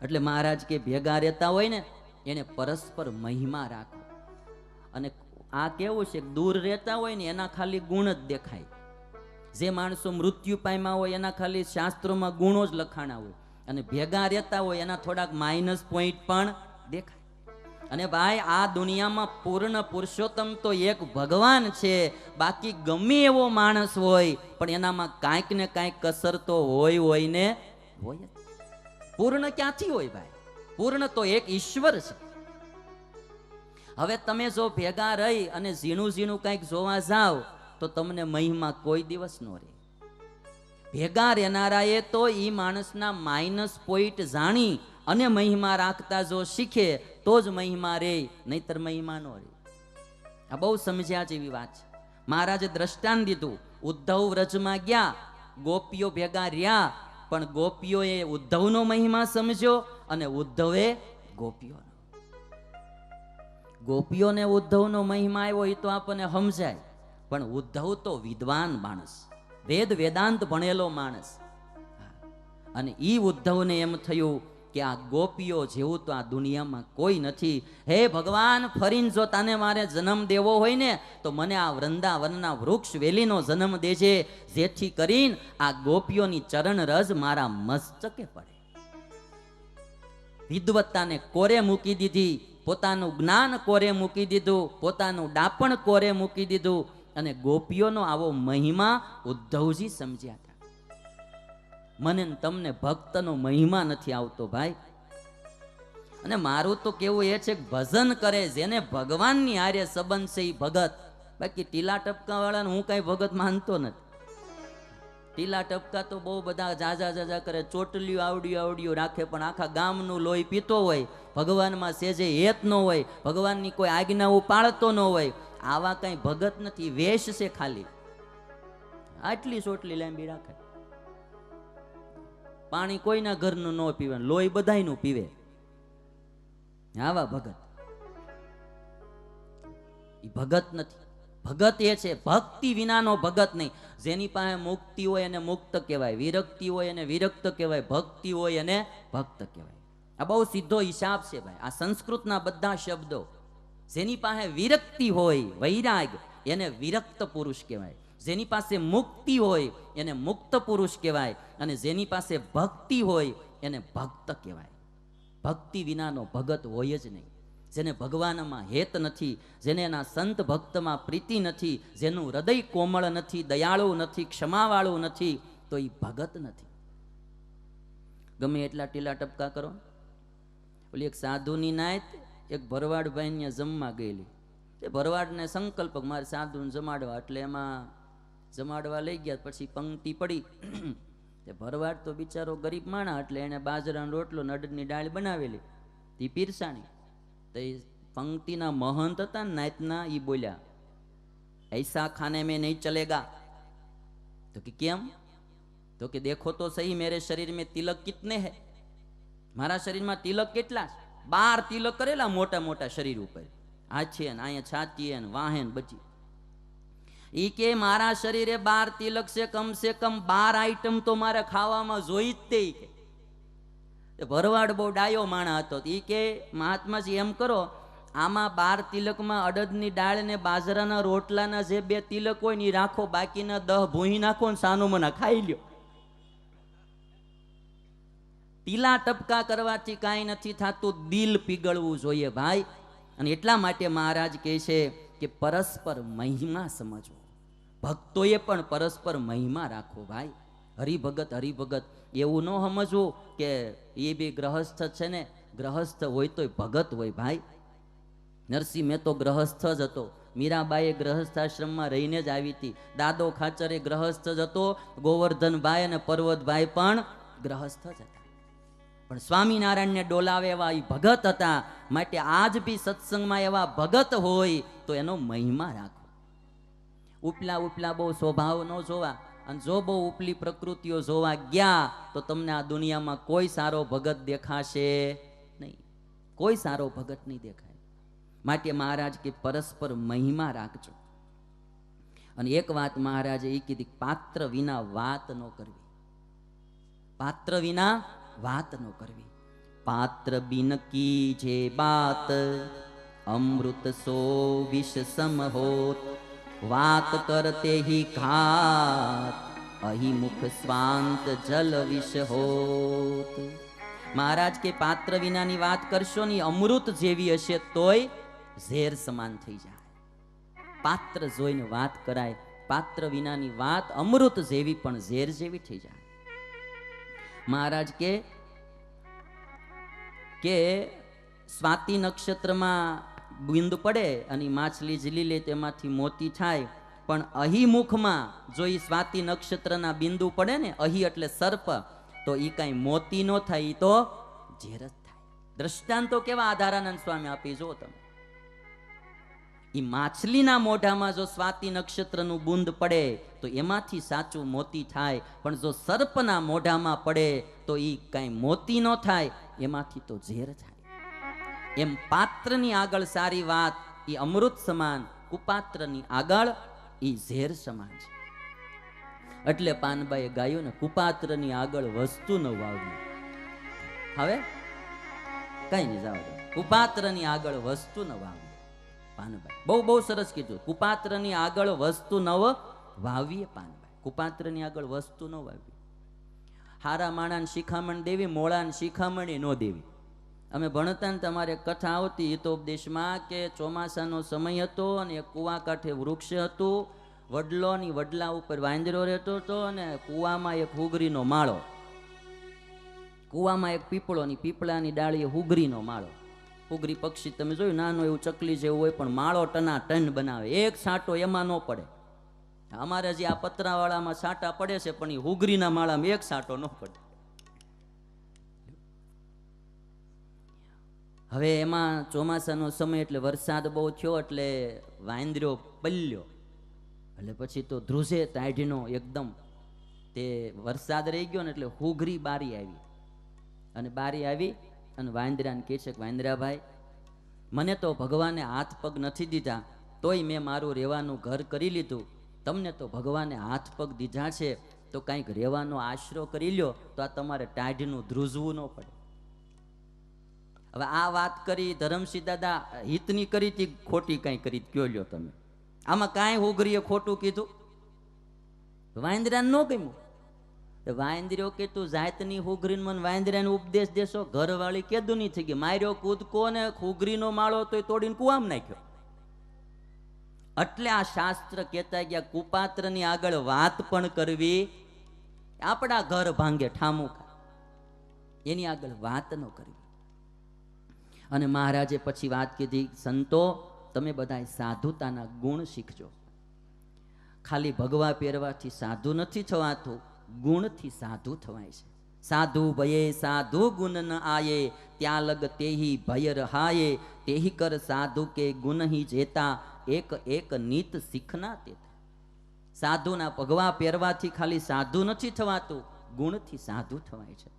એટલે મહારાજ કે ભેગા રહેતા હોય ને એને પરસ્પર મહિમા રાખો. અને આ કેવું છે, દૂર રહેતા હોય ને એના ખાલી ગુણ જ દેખાય. જે માણસો મૃત્યુ પામ્યા હોય એના ખાલી શાસ્ત્રોમાં ગુણો જ લખાણા હોય, અને ભેગા રહેતા હોય એના થોડાક માઇનસ પોઈન્ટ પણ દેખાય. અને ભાઈ આ દુનિયામાં પૂર્ણ પુરુષોત્તમ તો એક ભગવાન છે. બાકી ગમે એવો માણસ હોય પણ એનામાં કાંઈક ને કાંઈક કસર તો હોય ને હોય જ. પૂર્ણ ક્યાંથી હોય ભાઈ? પૂર્ણ તો એક ઈશ્વર છે. હવે તમે જો ભેગા રહી અને ઝીણું ઝીણું કંઈક જોવા જાવ તો તમને મહિમા કોઈ દિવસ ન રહે. ભેગા રહેનારાએ તો ઈ માણસના માઇનસ પોઈન્ટ જાણી અને મહિમા રાખતા જો શીખે તો જ મહિમા રે, નહીતર મહિમા નો રે. આ બહુ સમજ્યા જેવી વાત છે. મહારાજે દ્રષ્ટાંત દીધું. ઉદ્ધવ વ્રજમાં ગયા, ગોપીઓ ભેગા રહ્યા, પણ ગોપીઓએ ઉદ્ધવનો મહિમા સમજ્યો અને ઉદ્ધવે ગોપીઓનો. ગોપીઓને ઉદ્ધવનો મહિમા આવ્યો એ તો આપણને સમજાય, પણ ઉદ્ધવ તો વિદ્વાન માણસ, વેદ વેદાંત ભણેલો માણસ. અને ઈ ઉદ્ધવને એમ થયું કે આ ગોપીઓ જેવું તો આ દુનિયામાં કોઈ નથી. હે ભગવાન, ફરીને જો તને મારે જન્મ દેવો હોય ને તો મને આ વૃંદાવનના વૃક્ષ વેલીનો જન્મ દેજે, જેથી કરીને આ ગોપીઓની ચરણ રજ મારા મસ્તકે પડે. વિદ્વત્તાને કોરે મૂકી દીધી, પોતાનું જ્ઞાન કોરે મૂકી દીધું, પોતાનું ડાપણ કોરે મૂકી દીધું, અને ગોપીઓનો આવો મહિમા ઉદ્ધવજી સમજ્યા હતા. મને તમને ભક્તનો મહિમા નથી આવતો ભાઈ. અને મારું તો કેવું એ છે કે ભજન કરે જેને ભગવાનની હારે સંબંધ છે એ ભગત. બાકી ટીલા ટપકા વાળાને હું કઈ ભગત માનતો નથી. ટીલા ટપકા તો બહુ બધા જાજા જાજા કરે, ચોટલીઓ આવડિયો રાખે, પણ આખા ગામનું લોહી પીતો હોય, ભગવાનમાં સેજે હેત ન હોય, ભગવાનની કોઈ આજ્ઞાઓ પાળતો ન હોય. આવા કઈ ભગત નથી, વેશ છે ખાલી. આટલી ચોટલી લાંબી રાખે, પાણી કોઈના ઘરનું ન પીવે, લોહી બધાયનું પીવે. આવા ભગત એ ભગત નથી. ભગત એ છે ભક્તિ વિનાનો ભગત નહીં. જેની પાસે મુક્તિ હોય એને મુક્ત કહેવાય, વિરક્તિ હોય એને વિરક્ત કહેવાય, ભક્તિ હોય એને ભક્ત કહેવાય. આ બહુ સીધો હિસાબ છે ભાઈ. આ સંસ્કૃતના બધા શબ્દો. જેની પાસે વિરક્તિ હોય, વૈરાગ, એને વિરક્ત પુરુષ કહેવાય. જેની પાસે મુક્તિ હોય એને મુક્ત પુરુષ કહેવાય, અને જેની પાસે ભક્તિ હોય એને ભક્ત કહેવાય. ભક્તિ વિનાનો ભગત હોય જ નહીં. જેને ભગવાનમાં હેત નથી, જેને એના સંત ભક્તમાં પ્રીતિ નથી, જેનું હૃદય કોમળ નથી, દયાળુ નથી, ક્ષમાવાળું નથી, તો એ ભગત નથી. ગમે એટલા ટીલા ટપકા કરો. ઓલી એક સાધુની નાયત એક ભરવાડ ભાઈ ને જમવા ગયેલી. તે ભરવાડને સંકલ્પ મારે સાધુને જમાડવા, એટલે એમાં જમાડવા લઈ ગયા. પછી પંક્તિ પડી. તે ભરવાડ તો બિચારો ગરીબ માણા, એટલે એને બાજરાનો રોટલો નડની ડાળ બનાવેલી, તે પીરસાણી. તો એ પંક્તિના મહંત હતા ને નાયતના, એ બોલ્યા, ऐसा खाने में नहीं चलेगा. तो कि કેમ? તો કે देखो तो सही मेरे शरीर में तिलक कितने हैं. મારા શરીરમાં તિલક કેટલા છે? 12 તિલક કરેલા મોટા મોટા શરીર ઉપર, હાથે ને અહીંયા છાતી ને વાહે ને બચી. ઈ કે મારા શરીરે 12 તિલક છે, કમ સે કમ 12 આઈટમ તો મારે ખાવામાં જોઈ જ તે. કે ભરવાડ બહુ ડાયો માણા હતો. ઈ કે મહાત્માજી એમ કરો, આમાં 12 તિલકમાં અડદની દાળ ને બાજરાના રોટલાના જે 2 તિલક હોય ને એ રાખો, બાકીના 10 ભૂહી નાખો ને સાનો મના ખાઈ લ્યો. ટીલા ટપકા કરવાથી કાંઈ નથી થતું, દિલ પીગળવું જોઈએ ભાઈ. અને એટલા માટે મહારાજ કહે છે કે પરસ્પર મહિમા સમજવો. ભક્તોએ પણ પરસ્પર મહિમા રાખવો ભાઈ. હરિભગત હરિભગત એવું ન સમજવું કે એ બી ગ્રહસ્થ છે ને, ગ્રહસ્થ હોય તોય ભગત હોય ભાઈ. નરસિંહ મહેતો ગ્રહસ્થ જ હતો, મીરાબાઈએ ગ્રહસ્થાશ્રમમાં રહીને જ આવી હતી, દાદો ખાચરે ગ્રહસ્થ જ હતો, ગોવર્ધનભાઈ અને પર્વતભાઈ પણ ગ્રહસ્થ જ હતા. પણ સ્વામિનારાયણને ડોલાવે એવા એ ભગત હતા. માટે આજ બી સત્સંગમાં એવા ભગત હોય તો એનો મહિમા રાખો. ઉપલા ઉપલા બહુ સ્વભાવ ન જોવા, અને જો બહુ ઉપલી પ્રકૃતિઓ જોવા ગયા તો તમને આ દુનિયામાં કોઈ સારો ભગત દેખાશે નહીં, કોઈ સારો ભગત નહીં દેખાય. માટે મહારાજ કે પરસ્પર મહિમા રાખજો. અને એક વાત મહારાજે એ કીધી, પાત્ર વિના વાત ન કરવી. પાત્ર વિના વાત ન કરવી. पात्र बिन की जे बात अमृत सो विष सम होत वात करते ही घात अहि मुख स्वांत जल विष होत। महाराज के पात्र विनानी વાત કરશો ને અમૃત જેવી હશે તોય ઝેર સમાન થઈ જાય. પાત્ર જોઈને વાત કરાય, પાત્ર વિનાની વાત અમૃત જેવી પણ ઝેર જેવી થઈ જાય. મહારાજ કે સ્વાતિ નક્ષત્રમાં બિંદુ પડે અને માછલી ઝીલી લે તેમાંથી મોતી થાય, પણ અહિમુખમાં જો એ સ્વાતિ નક્ષત્રના બિંદુ પડે ને, અહી એટલે સર્પ, તો એ કાંઈ મોતી નો થાય, એ તો ઝેર જ થાય. દ્રષ્ટાંતો કેવા આધારાનંદ સ્વામી આપી જો તમે. એ માછલીના મોઢામાં જો સ્વાતિ નક્ષત્રનું બુંદ પડે તો એમાંથી સાચું મોતી થાય, પણ જો સર્પના મોઢામાં પડે તો એ કાંઈ મોતી ન થાય, એમાંથી તો ઝેર થાય. એમ પાત્રની આગળ સારી વાત એ અમૃત સમાન, કુપાત્રની આગળ એ ઝેર સમાન છે. એટલે પાનબાઈએ ગાયું ને, કુપાત્રની આગળ વસ્તુ ન વાવવી. હવે કઈ નહીં જાવ, કુપાત્રની આગળ વસ્તુ ન વાવવી. પાનભાઈ બહુ બહુ સરસ કીધું. કુપાત્રની આગળ વસ્તુ નવ વાવીએ. પાનભાઈ કુપાત્રની આગળ વસ્તુ ન વાવી. હારા માણાને શિખામણ દેવી, મોળાને શિખામણ ન દેવી. અમે ભણતા ને તમારે કથા આવતી હિતોપદેશમાં કે ચોમાસાનો સમય હતો અને એક કુવા કાંઠે વૃક્ષ હતું, વડલો ની વડલા ઉપર વાંદરો રહેતો હતો, અને કુવામાં એક હુગરીનો માળો, કુવામાં એક પીપળો ની પીપળાની ડાળીએ હુગરીનો માળો. હુગરી પક્ષી તમે જોયું, નાનું એવું ચકલી જેવું હોય, પણ માળો ટના ટન બનાવે, એક છાંટો એમાં ન પડે. અમારે જે આ પતરાવાળામાં છાંટા પડે છે, પણ એ હુગરીના માળામાં એક છાંટો ન પડે. હવે એમાં ચોમાસાનો સમય એટલે વરસાદ બહુ થયો, એટલે વાંદરો પલ્યો, એટલે પછી તો ધ્રુજે તાઢીનો એકદમ. તે વરસાદ રહી ગયો ને એટલે હુગરી બારી આવી, અને બારી આવી અને વાંદરાને કહે છે કે વાંદરાભાઈ, મને તો ભગવાને હાથ પગ નથી દીધા, તોય મેં મારું રહેવાનું ઘર કરી લીધું. તમને તો ભગવાને હાથ પગ દીધા છે, તો કંઈક રહેવાનો આશરો કરી લ્યો, તો આ તમારે ટાઢનું ધ્રુજવું ન પડે. હવે આ વાત કરી ધરમસિંહ દાદા હિતની કરી હતી, ખોટી કઈ કરી કયો લ્યો તમે? આમાં કાંઈ હુગરીએ ખોટું કીધું? વાંદરાને ન ગમ્યું. વાંદરો કે તું જાતની હુગરીને મને વાંદરાને ઉપદેશ દેશો? ઘરવાળી કેદું નહીં થઈ ગઈ, માર્યો કૂદકો ને હુગરીનો માળો તો તોડીને કુવામાં નાખ્યો. એટલે આ શાસ્ત્ર કહેતા ગયા, કુપાત્રની આગળ વાત પણ કરવી, આપણા ઘર ભાંગે ઠામુકા, એની આગળ વાત ન કરવી. અને મહારાજે પછી વાત કીધી, સંતો તમે બધા સાધુતાના ગુણ શીખજો. ખાલી ભગવા પહેરવાથી સાધુ નથી થવાતું, ગુણથી સાધુ થવાય છે. સાધુ ભયે સાધુ ગુણ ન આયે, ત્યાં લગ તેહી ભય રહાયે, તેહી કર સાધુ કે ગુણ હી જેતા, એક એક નીત શીખના તેતા. સાધુના ભગવા પહેરવાથી ખાલી સાધુ નથી થવાતું, ગુણથી સાધુ થવાય છે.